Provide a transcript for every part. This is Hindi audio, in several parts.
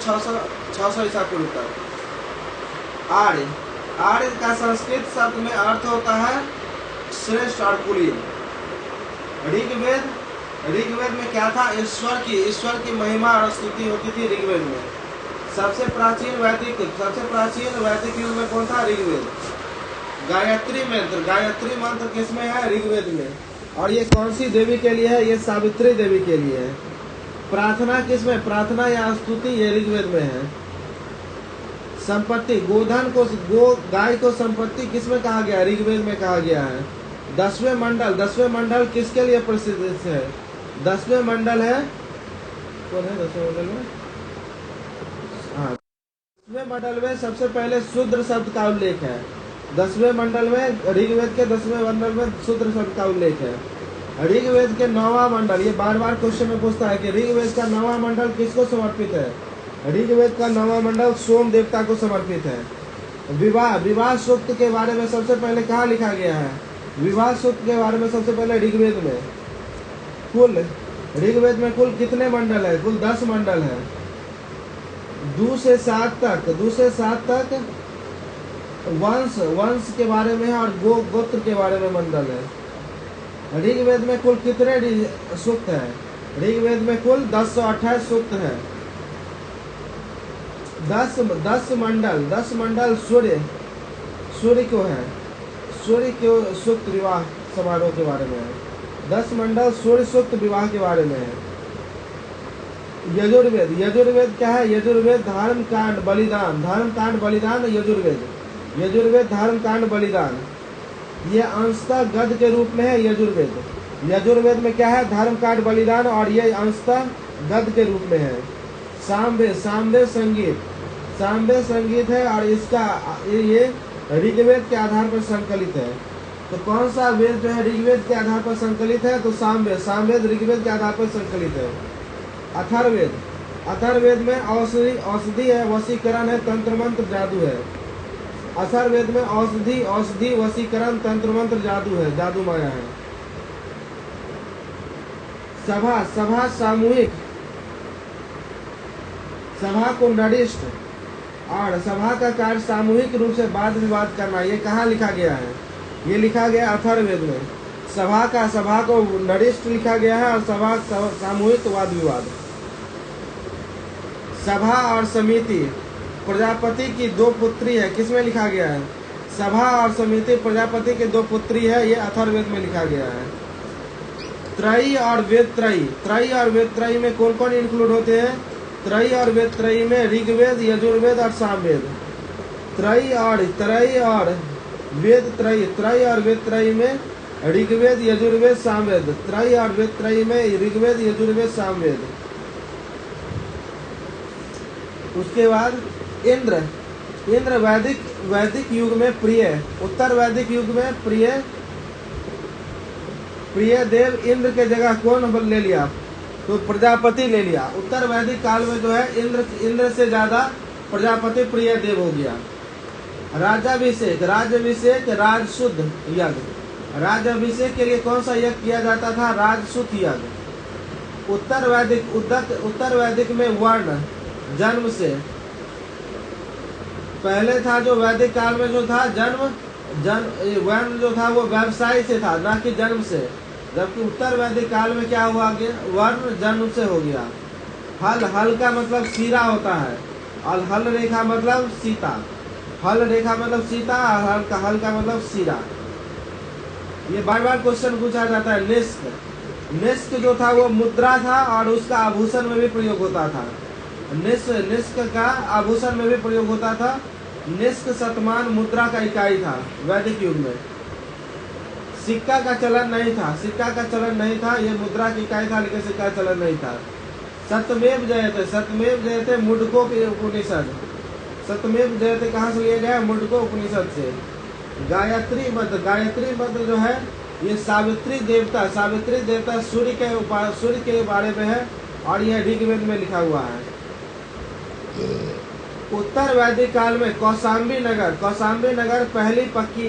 600 ईसा पूर्व तक। आर्य, आर्य का संस्कृत शब्द में अर्थ होता है श्रेष्ठ और कुलीन। ऋग्वेद, ऋग्वेद में क्या था? ईश्वर की महिमा और स्तुति होती थी ऋग्वेद में। सबसे प्राचीन वैदिक युग में कौन था? ऋग्वेद। गायत्री मंत्र किसमें है? ऋग्वेद में। और ये कौन सी देवी के लिए है? ये सावित्री देवी के लिए है। प्रार्थना किसमें? प्रार्थना या स्तुति ये ऋग्वेद में है। संपत्ति, गोधन को, गाय को संपत्ति किसमें कहा गया? ऋग्वेद में कहा गया है। 10वें मंडल किसके लिए प्रसिद्ध है? 10वें मंडल है, कौन है 10वें मंडल में? हाँ, 10वें मंडल में सबसे पहले शूद्र शब्द का उल्लेख है। 10वें मंडल में, ऋग्वेद के 10वें मंडल में शूद्र शब्द का उल्लेख है। ऋग्वेद के 9वां मंडल, ये बार बार क्वेश्चन में पूछता है कि ऋग्वेद का 9वां मंडल किसको समर्पित है? ऋग्वेद का 9वां मंडल सोम देवता को समर्पित है। विवाह सूक्त के बारे में सबसे पहले कहाँ लिखा गया है? विवाह सूक्त के बारे में सबसे पहले ऋग्वेद में। ऋग्वेद में कुल कितने मंडल है? कुल 10 मंडल है। 2 से 7 तक वंश के बारे में है और गोत्र के बारे में मंडल है। ऋग्वेद में कुल कितने सूक्त है? ऋग्वेद में कुल 1028 सूक्त है। 10 मंडल सूर्य को है। सूर्य के सूक्त विवाह समारोह के बारे में है। 10 मंडल सूर्य सूक्त विवाह के बारे में है। यजुर्वेद क्या है? यजुर्वेद धर्म कांड बलिदान यजुर्वेद धर्म कांड बलिदान, ये अंशतः गद्य के रूप में है। यजुर्वेद में क्या है? धर्म कांड बलिदान, और ये अंशतः गद्य के रूप में है। सामवेद संगीत है और इसका ये ऋग्वेद के आधार पर संकलित है। तो कौन सा वेद जो है ऋग्वेद के आधार पर संकलित है? तो सामवेद ऋग्वेद के आधार पर संकलित है। अथर्ववेद में औषधि है, वशीकरण है, तंत्र मंत्र जादू है। अथर्ववेद में औषधि वशीकरण तंत्र मंत्र जादू है, जादू माया है। सभा सामूहिक, सभा को नडिष्ट, और सभा का कार्य सामूहिक रूप से वाद विवाद करना, ये कहाँ लिखा गया है? ये लिखा गया अथर्ववेद में। सभा को नडिष्ट लिखा गया है और सभा सामूहिक वाद विवाद। सभा और समिति, प्रजापति की 2 पुत्री है, किसमें लिखा गया है? सभा और समिति प्रजापति के 2 पुत्री है, ये अथर्ववेद में लिखा गया है। त्रयी और वेद त्रयी में कौन कौन इंक्लूड होते हैं? त्रयी और वेद त्रयी में ऋग्वेद, यजुर्वेद और सामवेद। त्रयी और वेद त्रयी में ऋग्वेद, यजुर्वेद, सामवेद। त्रयी और वेद त्रयी में ऋग्वेद, यजुर्वेद, सामवेद। उसके बाद इंद्र वैदिक युग में प्रिय, उत्तर वैदिक युग में प्रिय देव इंद्र के जगह कौन ले लिया? तो प्रजापति ले लिया। उत्तर वैदिक काल में जो है इंद्र से ज्यादा प्रजापति प्रिय देव हो गया। राज्याभिषेक, राजशुद्ध यज्ञ। राज्याभिषेक के लिए कौन सा यज्ञ किया जाता था? राजसूत यज्ञ। उत्तर वैदिक में वर्ण जन्म से पहले था, जो वैदिक काल में जो था वर्ण जो था वो व्यवसाय से था, ना कि जन्म से। जबकि उत्तर वैदिक काल में क्या हुआ? वर्ण जन्म से हो गया। हल का मतलब सीरा होता है, और हल रेखा मतलब सीता। हल रेखा मतलब सीता, हल का मतलब सीरा। ये बार बार क्वेश्चन पूछा जाता है। निष्क जो था वो मुद्रा था और उसका आभूषण में भी प्रयोग होता था। निष्क का आभूषण में भी प्रयोग होता था। निष्क शतमान मुद्रा का इकाई था वैदिक युग में। सिक्का का चलन नहीं था, ये मुद्रा की इकाई था, लेकिन सिक्का का चलन नहीं था। सत्यमेव जयते मुंडको उपनिषद। सत्यमेव जयते कहाँ से लिया गया? मुंडको उपनिषद से। गायत्री मंत्र जो है ये सावित्री देवता सूर्य के बारे में है, और यह ऋग्वेद में लिखा हुआ है। उत्तर वैदिक काल में कौशाम्बी नगर पहली पक्की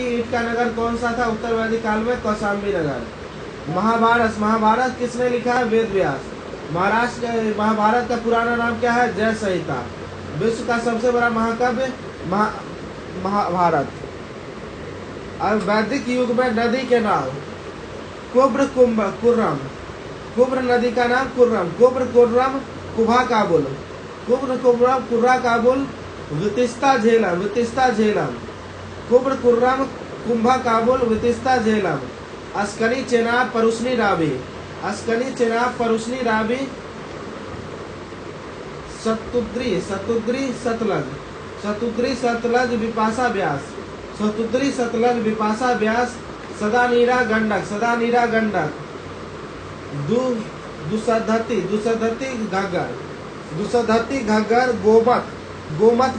ईंट का नगर कौन सा था? उत्तर वैदिक काल में कौशाम्बी नगर। महाभारत किसने लिखा है? वेद व्यास। महाभारत का पुराना नाम क्या है? जय संहिता। विश्व का सबसे बड़ा महाकाव्य महाभारत। अब वैदिक युग में नदी के नाम कुब्र, कुर्रम। कुब्र नदी का नाम कुर्रम, कुब्र, कुर्रम, कुभा, काबुल। कुब्र, कुर्रम, कुर्रा, काबुल, वितिस्ता, झेलम, वितिस्ता, झेलम। कुब्र, कुर्रम, कुंभा, काबुल, वितिस्ता, झेलम। अस्कनी, चेनाब, परुष्णी, रावी। अस्कनी, चेनाब, परुष्णी, रावी। सतुद्री, सतलज। सतुद्री, सतलज, विपाशा, व्यास। सतुद्री, सतलज, विपाशा, व्यास। सदा नीरा, गंडक। सदा नीरा, गंडक। दुसधती, घग्गर। दुसधती, घग्गर। गोमत,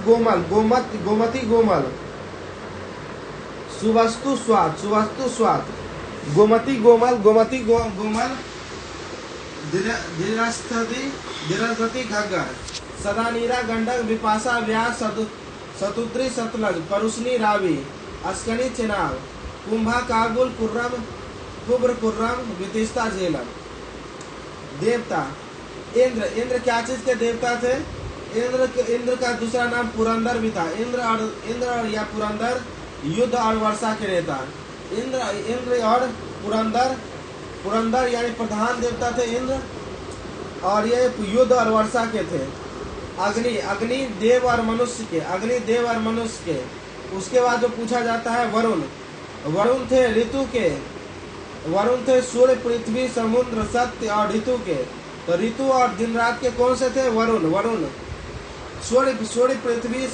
गोमल। गोमती, गोमल। सुवस्तु, स्वात। गोमती, गोमल। धीरस्थती, घग्गर। सदा नीरा, गंडक। विपाशा, व्यास। सतुद्री, सतलज, परुष्णी, रावी। अस्कनी, चेनाब। कुंभा, काबुल, कुब्र, कुर्रम, वितिस्ता, झेलम। देवता इंद्र क्या चीज के देवता थे? इंद्र का दूसरा नाम पुरंदर भी था। इंद्र और या पुरंदर युद्ध और वर्षा के नेता। इंद्र और पुरंदर यानी प्रधान देवता थे इंद्र, और ये युद्ध और वर्षा के थे। अग्नि देव और मनुष्य के। उसके बाद जो पूछा जाता है वरुण थे ऋतु के। वरुण थे सूर्य, पृथ्वी, समुद्र, सत्य और ऋतु के। तो ऋतु और दिन रात के कौन से थे? वरुण। सूर्य, पृथ्वी,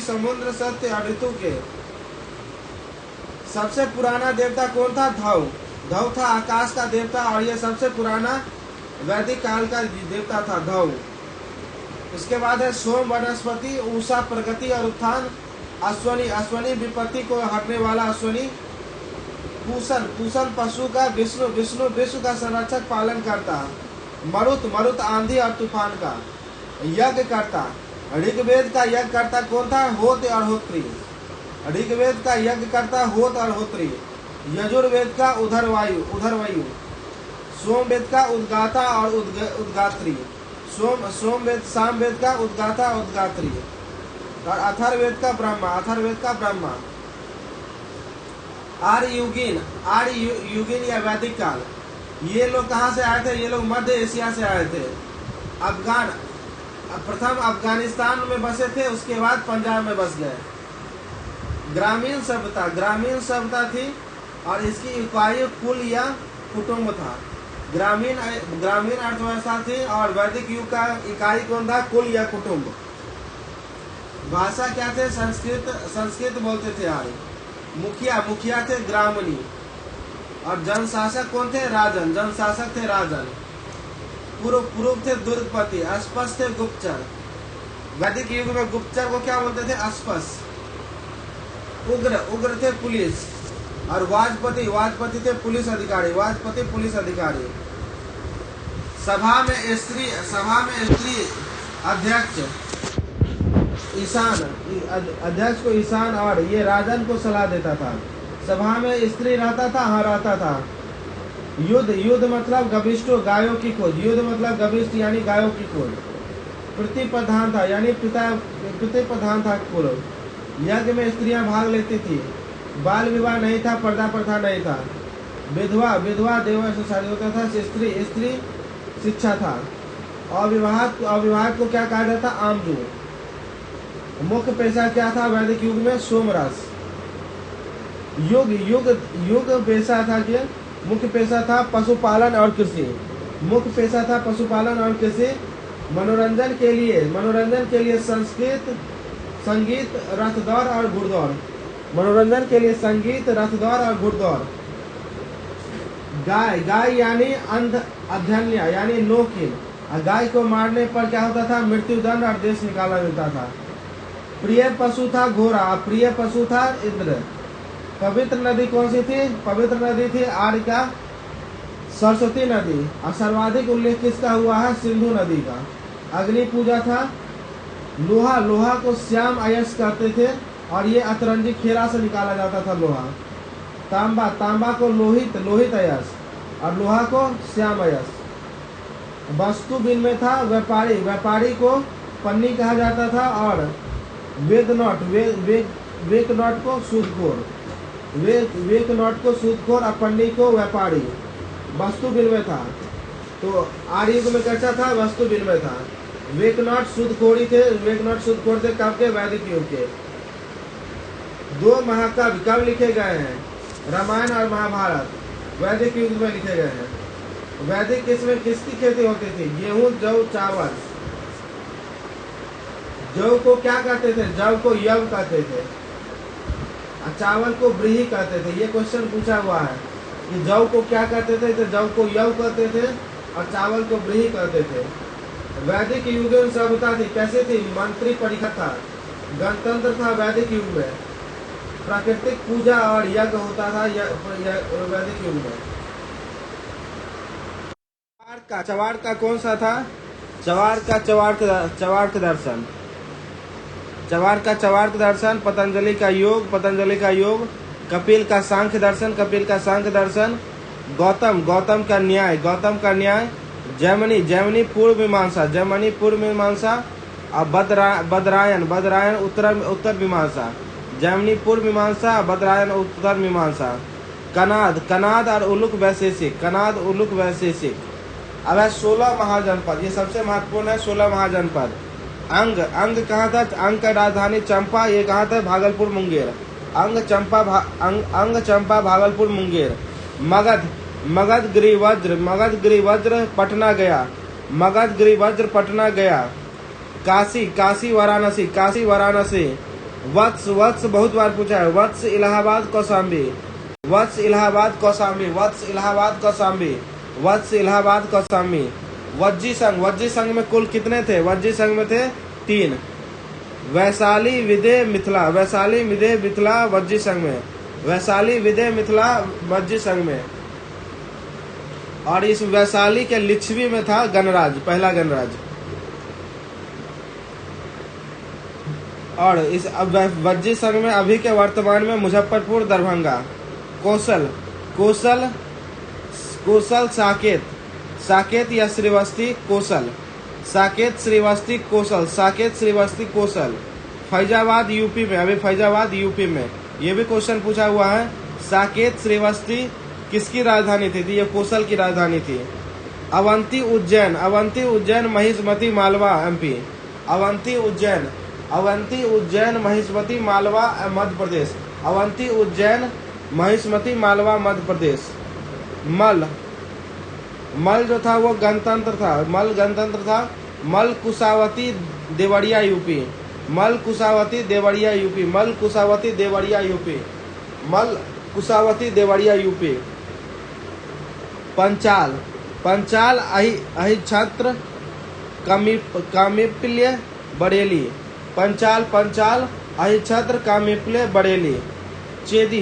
समुद्र, सत्य और ऋतु के। सबसे पुराना देवता कौन था? धव था आकाश का देवता, और ये सबसे पुराना वैदिक काल का देवता था धव। इसके बाद है सोम, वनस्पति, उषा, प्रगति और उत्थान। अश्वनी विपत्ति को हटने वाला अश्वनी। पूषण पशु का। विष्णु विश्व का संरक्षक, पालन करता। मरुत आंधी और तूफान का। यज्ञ करता। ऋग्वेद का यज्ञ करता कौन था? होत और होत्री। ऋग्वेद का यज्ञ करता होत और होत्री। यजुर्वेद का उधरवायु। सोमवेद का उद्गाता और उद्गात्री। सामवेद का उद्गाता उद्गात्री। और अथर्ववेद का ब्रह्मा। आर्ययुगीन या वैदिक काल। ये लोग कहाँ से आए थे? ये लोग मध्य एशिया से आए थे। प्रथम अफगानिस्तान में बसे थे, उसके बाद पंजाब में बस गए। ग्रामीण सभ्यता थी, और इसकी इकाई कुल या कुटुंब था। ग्रामीण अर्थव्यवस्था थी, और वैदिक युग का इकाई कौन था? कुल या कुटुंब। भाषा क्या थे? संस्कृत बोलते थे। मुखिया थे ग्रामणी, और जनशासक कौन थे? राजन। पूर्व थे दुर्गपति। अस्पष्ट थे गुप्तचर। वैदिक युग में गुप्तचर को क्या बोलते थे? अस्पष्ट। उग्र थे पुलिस, और वाजपति थे पुलिस अधिकारी। सभा में स्त्री अध्यक्ष को ईशान, और ये राजन को सलाह देता था। सभा में स्त्री रहता था। युद्ध मतलब गविष्ठो, गायों की खोज। युद्ध मतलब गविष्ठ यानी गायों की खोज। प्रतिप्रधान था यानी पितृप्रधान था कुल। यज्ञ में स्त्रियां भाग लेती थी। बाल विवाह नहीं था, पर्दा प्रथा नहीं था। विधवा देवर से शादी होता था। स्त्री शिक्षा था। अविवाहित को क्या कहा जाता? आमजू। मुख्य पेशा क्या था वैदिक युग में? सोमरस। युग पेशा था कि मुख्य पेशा था पशुपालन और कृषि। मनोरंजन के लिए संगीत, रथ दौड़ और घुड़दौड़। गाय यानी अधन्य यानी नोकिन। गाय को मारने पर क्या होता था? मृत्युदंड और देश निकाला जाता था। प्रिय पशु था घोड़ा, प्रिय पशु था इंद्र। पवित्र नदी कौन सी थी? पवित्र नदी थी आर्य का सरस्वती नदी। और सर्वाधिक उल्लेख किसका हुआ है? सिंधु नदी का। अग्नि पूजा था। लोहा को श्याम अयस्क कहते थे, और ये अतरंजी खेरा से निकाला जाता था लोहा। तांबा को लोहित अयस्क, और लोहा को श्याम अयस्क। वस्तु विनिमय था व्यापारी, व्यापारी को पन्नी कहा जाता था, और वेद नोट वेक नोट को सूदखोर, वेक नोट को सूदखोर और पन्नी को व्यापारी। वस्तु विनिमय था, तो आर्य युग में कैसा था? वस्तु विनिमय था। वेक नोट सूदखोरी थे, वेक नोट सूदखोर थे कब के? वैदिक युग के। दो महाकाव्य कब लिखे गए हैं? रामायण और महाभारत वैदिक युग में लिखे गए हैं। वैदिक इसमें किसकी खेती होती थी? गेहूं, जौ, चावल। जौ को क्या कहते थे? जौ को यव कहते थे, और चावल को ब्रीही कहते थे। ये क्वेश्चन पूछा हुआ है कि जौ को क्या कहते थे? तो जौ को यव कहते थे और चावल को ब्रीही कहते थे। वैदिक युग में सभ्यता थी, कैसे थी? मंत्री परिषद था, गणतंत्र था वैदिक युग में, प्राकृतिक पूजा और यज्ञ होता था वैदिक युग में। चवार का कौन सा था? चवार का दर्शन, चवार का दर्शन, पतंजलि का योग, कपिल का सांख्य दर्शन, गौतम का न्याय, जैमिनी पूर्व मीमांसा, और बदरायन उत्तर मीमांसा। जैमिनी पूर्व मीमांसा, बदरायन उत्तर मीमांसा। कनाद और उलुक वैशेषिक। अब है 16 महाजनपद, ये सबसे महत्वपूर्ण है। 16 महाजनपद। अंग कहाँ था? अंग का राजधानी चंपा, ये कहाँ था? भागलपुर मुंगेर। अंग चंपा भागलपुर मुंगेर। मगध गिरिवज्र पटना गया। काशी वाराणसी। वत्स बहुत बार पूछा है। वत्स इलाहाबाद कौशाम्बी। वज्जी संघ में कुल कितने थे? वज्जी संघ में थे 3। वैशाली विदेह मिथिला वज्जी संघ में। और इस वैशाली के लिच्छवी में था गणराज, पहला गणराज। और इस वज्जी संघ में अभी के वर्तमान में मुजफ्फरपुर, दरभंगा। कौशल साकेत या श्रीवस्ती कौशल। फैजाबाद यूपी में ये भी क्वेश्चन पूछा हुआ है। साकेत श्रीवस्ती किसकी राजधानी थी? ये कौशल की राजधानी थी। अवंती उज्जैन महिष्मती मालवा MP। अवंती उज्जैन महिष्मती मालवा मध्य प्रदेश। अवंती उज्जैन महिष्मती मालवा मध्य प्रदेश। मल जो था वो गणतंत्र था। मल कुसावती देवरिया यूपी। पंचाल अहिच्छत्र कामिप्य बरेली। पंचाल अहिच्छत्र कामिप्य बरेली। चेदी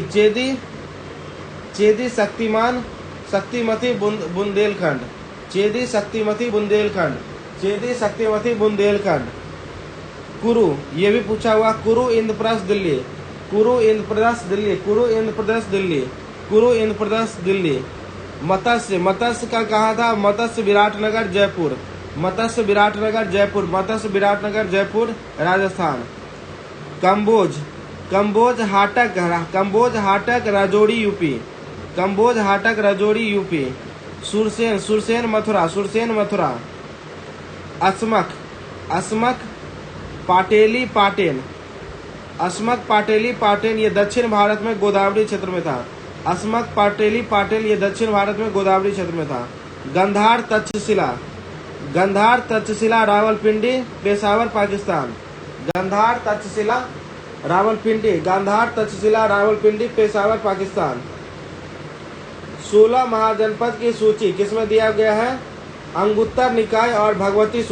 शक्तिमती बुंदेलखंड। कुरु, ये भी पूछा हुआ। कुरु इंद्रप्रस्थ दिल्ली। मत्स्य का कहा था? मत्स्य विराटनगर जयपुर राजस्थान। कंबोज हाटक राजौरी यूपी। सुरसेन मथुरा। अस्मक पाटेली पाटन, ये दक्षिण भारत में गोदावरी क्षेत्र में था। ये दक्षिण भारत में गोदावरी क्षेत्र में था। गंधार तक्षशिला रावलपिंडी, पेशावर, पाकिस्तान। गांधार तक्षशिला रावलपिंडी, पेशावर, पाकिस्तान। 16 महाजनपद की सूची किसमें दिया गया है? अंगुत्तर निकाय और भगवती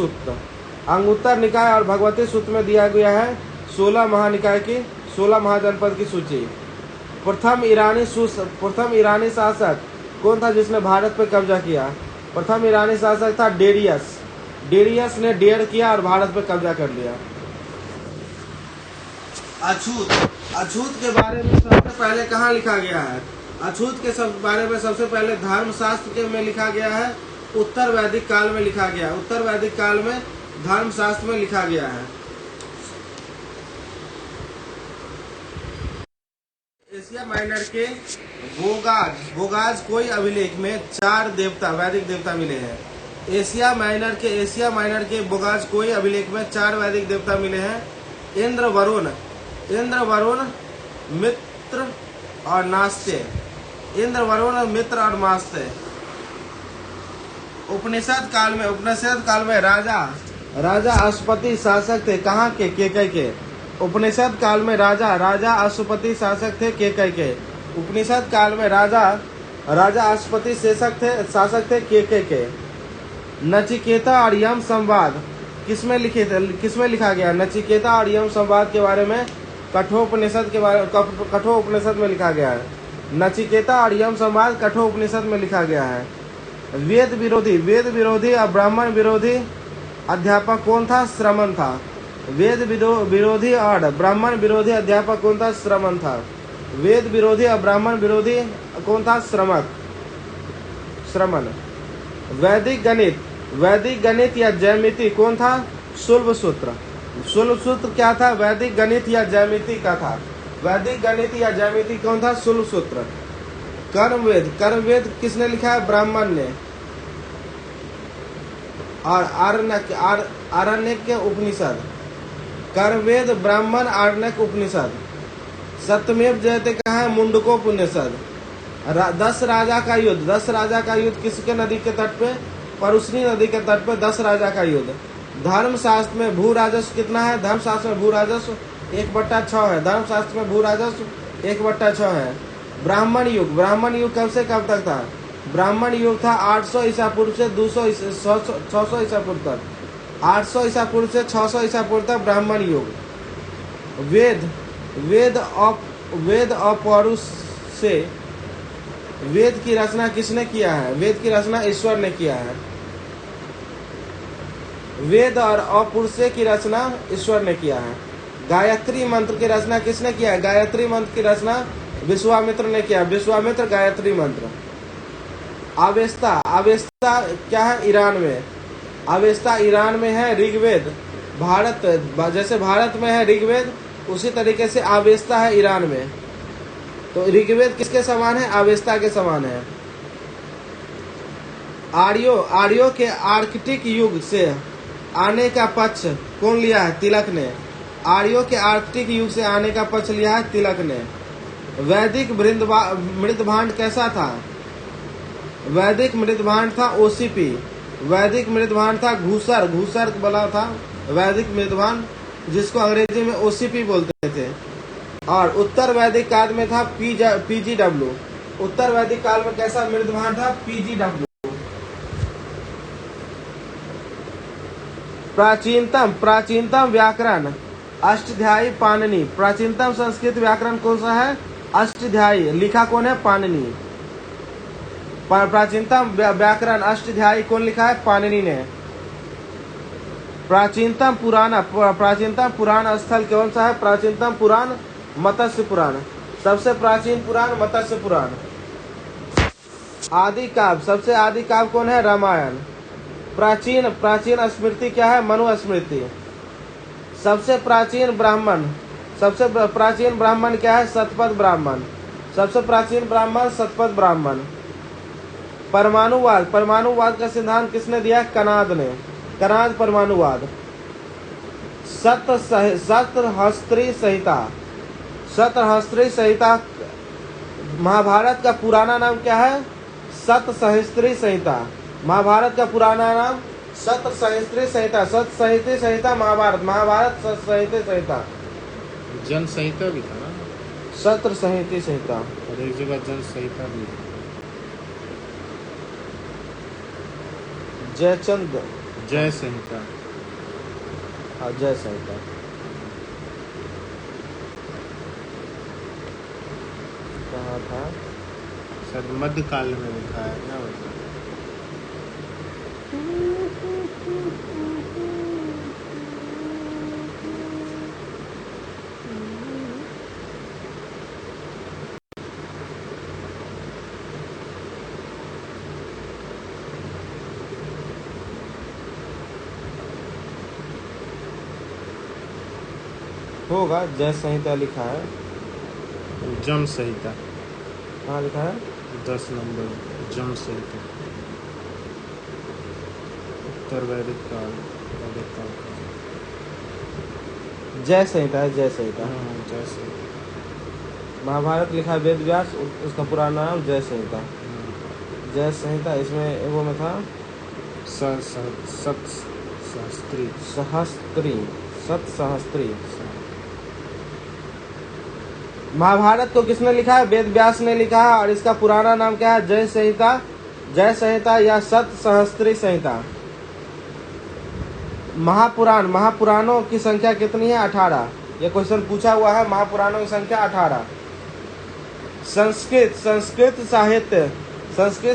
सूत्र में दिया गया है 16 महाजनपद की सूची। प्रथम ईरानी शासक कौन था जिसने भारत पर कब्जा किया? प्रथम ईरानी शासक था डेरियस ने डेढ़ किया और भारत पर कब्जा कर लिया। अछूत के बारे में सबसे पहले कहाँ लिखा गया है? अछूत के बारे में सबसे पहले धर्मशास्त्र में लिखा गया है उत्तर वैदिक काल में लिखा गया। उत्तर वैदिक काल में धर्मशास्त्र में लिखा गया है। एशिया माइनर के बोगाज कोई अभिलेख में 4 देवता, वैदिक देवता मिले हैं। एशिया माइनर के बोगाज कोई अभिलेख में 4 वैदिक देवता मिले हैं। इंद्र, वरुण, मित्र और नास्ते। इंद्र, वरुण, मित्र और नास्ते। उपनिषद काल में राजा अश्वपति शासक थे। कहाँ के? केकई के। उपनिषद काल में राजा अश्वपति शासक थे केकई के। उपनिषद काल में राजा अश्वपति शासक थे केकई के। नचिकेता और यम संवाद किसमें लिखा गया? नचिकेता और यम संवाद के बारे में कठोपनिषद में लिखा गया है। नचिकेता और यम संवाद कठोपनिषद में लिखा गया है। वेद विरोधी और ब्राह्मण विरोधी अध्यापक कौन था? श्रमण था। वेद विरोधी और ब्राह्मण विरोधी अध्यापक कौन था? श्रमण था। वेद विरोधी और ब्राह्मण विरोधी कौन था? श्रमण। वैदिक गणित या ज्यामिति कौन था? शुल्ब सूत्र क्या था? वैदिक गणित या ज्यामिति का था। वैदिक गणित या ज्यामिति कौन था? शुल्ब सूत्र। कर्मवेद किसने लिखा है? ब्राह्मण ने। और आरण्यक उपनिषद। कर्मवेद, ब्राह्मण, आरण्यक उपनिषद। सत्यमेव जयते कहा है? मुंडकोपनिषद। 10 राजा का युद्ध किसके नदी के तट पे? परुष्णी नदी के तट पे 10 राजा का युद्ध। धर्मशास्त्र में भू राजस्व कितना है? धर्मशास्त्र में भू राजस्व 1/6 है। धर्मशास्त्र में भू राजस्व 1/6 है। ब्राह्मण युग कब से कब तक था? ब्राह्मण युग था 800 ईसा पूर्व से 600 ईसा पूर्व तक। 800 ईसा पूर्व से 600 ईसा पूर्व तक ब्राह्मण युग। वेद अपौरुष से वेद की रचना किसने किया है? वेद की रचना ईश्वर ने किया है। वेद और अपौरुष की रचना ईश्वर ने किया है। गायत्री मंत्र की रचना किसने किया है? गायत्री मंत्र की रचना विश्वामित्र ने किया। विश्वामित्र गायत्री मंत्र। अवेस्ता क्या है? ईरान में। अवेस्ता ईरान में है। ऋग्वेद जैसे भारत में है ऋग्वेद, उसी तरीके से अवेस्ता है ईरान में। तो ऋग्वेद किसके समान है? अवेस्ता के समान है। आर्यों के आर्कटिक युग से आने का पक्ष कौन लिया है? तिलक ने। आर्यों के आर्कटिक युग से आने का पक्ष लिया है तिलक ने। वैदिक मृदभांड कैसा था? वैदिक मृदभांड था ओसीपी। वैदिक मृदभांड था घूसर बना था वैदिक मृदभांड, जिसको अंग्रेजी में ओसीपी बोलते थे। और उत्तर वैदिक काल में था पीजीडब्ल्यू। उत्तर वैदिक काल में कैसा मृदभांड था? पीजीडब्ल्यू। प्राचीनतम व्याकरण अष्टाध्यायी पाणिनि। प्राचीनतम संस्कृत व्याकरण कौन सा है? अष्टाध्यायी। लिखा कौन है? पाणिनि। प्राचीनतम व्याकरण अष्टाध्यायी कौन लिखा है? पाणिनि ने। प्राचीनतम पुराण स्थल कौन सा है? प्राचीनतम पुराण मत्स्य पुराण। सबसे प्राचीन पुराण मत्स्य पुराण। आदि काव्य, सबसे आदि काव्य कौन है? रामायण। प्राचीन स्मृति क्या है? मनु स्मृति। सबसे प्राचीन ब्राह्मण क्या है? शतपथ ब्राह्मण। सबसे प्राचीन ब्राह्मण शतपथ ब्राह्मण। परमाणुवाद का सिद्धांत किसने दिया? कनाद ने। कनाद परमाणुवाद। सतहस्त्री संहिता महाभारत का पुराना नाम क्या है? सतसहस्त्री संहिता। महाभारत का पुराना नाम सतसहस्त्री संहिता। सतसहस्त्री संहिता महाभारत सतसहस्त्री संहिता। जन संहिता भी था ना? सतसहस्त्री संहिता। और एक जगह जन संहिता भी। जय संहिता। हाँ, जय संहिता। कहाँ था? सर मध्यकाल में लिखा है ना? होगा, जय संहिता लिखा है। जन संहिता कहाँ लिखा है? 10 नंबर जन संहिता। उत्तर वैदिक काल, वैदिक काल। जय संहिता है, जय संहिता। जय संहिता। महाभारत लिखा है वेद व्यास, उसका पूरा नाम जय संहिता। जय संहिता इसमें वो में था सहस्त्री। सतसहस्त्री। महाभारत को किसने लिखा है? वेद व्यास ने लिखा है, और इसका पुराना नाम क्या है? जय संहिता, जय संहिता या सतसहस्त्री संहिता। महापुराणों की संख्या कितनी है? 18। ये क्वेश्चन पूछा हुआ है, महापुराणों की संख्या 18। संस्कृत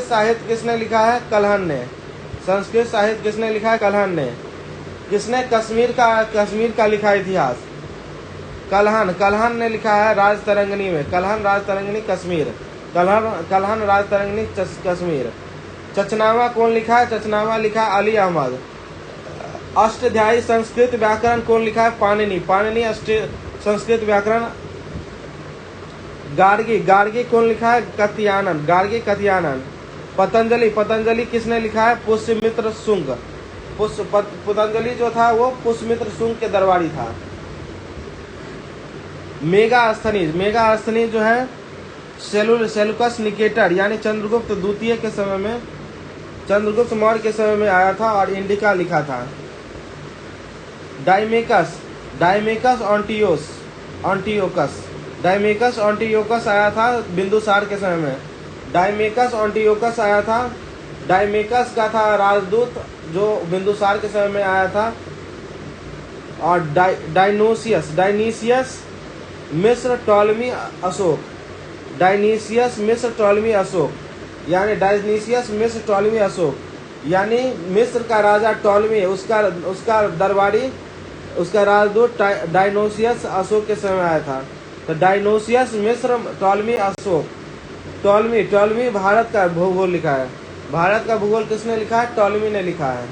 साहित्य किसने लिखा है? कल्हण ने। संस्कृत साहित्य किसने लिखा है? कल्हण ने। किसने कश्मीर का लिखा इतिहास? कल्हण ने लिखा है राजतरंगिणी में। कल्हण राजतरंगिणी कश्मीर। कल्हण राजतरंगिणी कश्मीर। चचनामा कौन लिखा है? चचनामा लिखा है अली अहमद। अष्टाध्यायी संस्कृत व्याकरण कौन लिखा है? पाणिनि संस्कृत व्याकरण। गार्गी कौन लिखा है? गार्गी कत्यानन। पतंजलि किसने लिखा है? पुष्यमित्र शुंग। पतंजलि जो था वो पुष्यमित्र शुंग के दरबारी था। मेगास्थनीज जो है सेलुकस निकेटर यानी चंद्रगुप्त द्वितीय के समय में, चंद्रगुप्त मौर्य के समय में आया था और इंडिका लिखा था। डाइमेकस ऑन्टियोकस आया था बिंदुसार के समय में। डाइमेकस ऑन्टियोकस आया था। डाइमेकस का था राजदूत जो बिंदुसार के समय में आया था। और डायनीसियस मिस्र टॉलमी अशोक। डायनीसियस मिस्र टॉलमी अशोक यानी मिस्र का राजा टॉलमी, उसका दरबारी, उसका राजदूत डायनोसियस अशोक के समय आया था। तो डायनोसियस मिस्र टॉलमी अशोक। टॉलमी भारत का भूगोल लिखा है। भारत का भूगोल किसने लिखा है? टॉलमी ने लिखा है।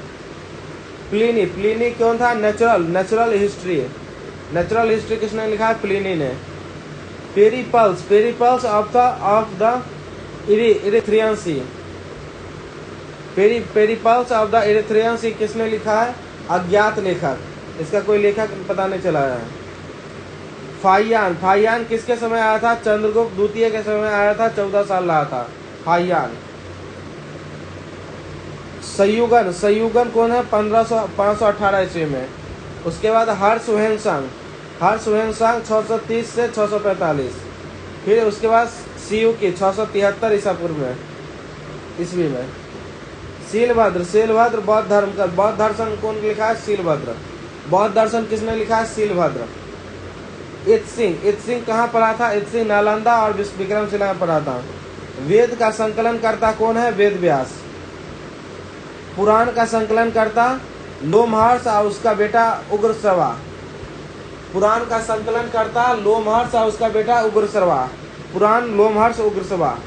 प्लिनी कौन था? नेचुरल हिस्ट्री किसने लिखा है? प्लिनी ने। Periplus of the Erythraean Sea. Periplus of the Erythraean Sea किसने लिखा है? अज्ञात लेखक। इसका कोई लेखक पता नहीं चला है। फाहियान किसके समय आया था? चंद्रगुप्त द्वितीय के समय आया था, 14 साल रहा था फाहियान। सयुगन कौन है? 518 ईस्वी में। उसके बाद हर्षवेंशांग 630 से 645। फिर उसके बाद सियुकी 673 ईसा पूर्व में ईस्वी में। शीलभद्र बौद्ध धर्म का। बौद्ध दर्शन कौन लिखा है? शीलभद्र। बौद्ध दर्शन किसने लिखा है? शीलभद्र। इत्सिंग कहाँ पढ़ा था? इत्सिंग नालंदा और विक्रमशिला में पढ़ा था। वेद का संकलन करता कौन है? वेद व्यास। पुराण का संकलन करता लोमहर्ष और उसका बेटा उग्रश्रवा। पुराण का संकलन करता लोमहर्ष और उसका बेटा उग्रश्रवा। पुराण लोमहर्ष उग्रश्रवा।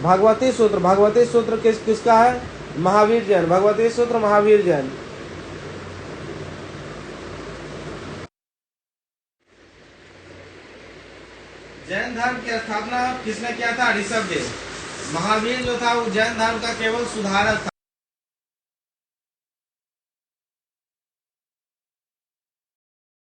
भगवती सूत्र किसका है? महावीर जैन। भगवती सूत्र महावीर जैन। जैन धर्म की स्थापना किसने किया था? ऋषभदेव। महावीर जो था वो जैन धर्म का केवल सुधारक था।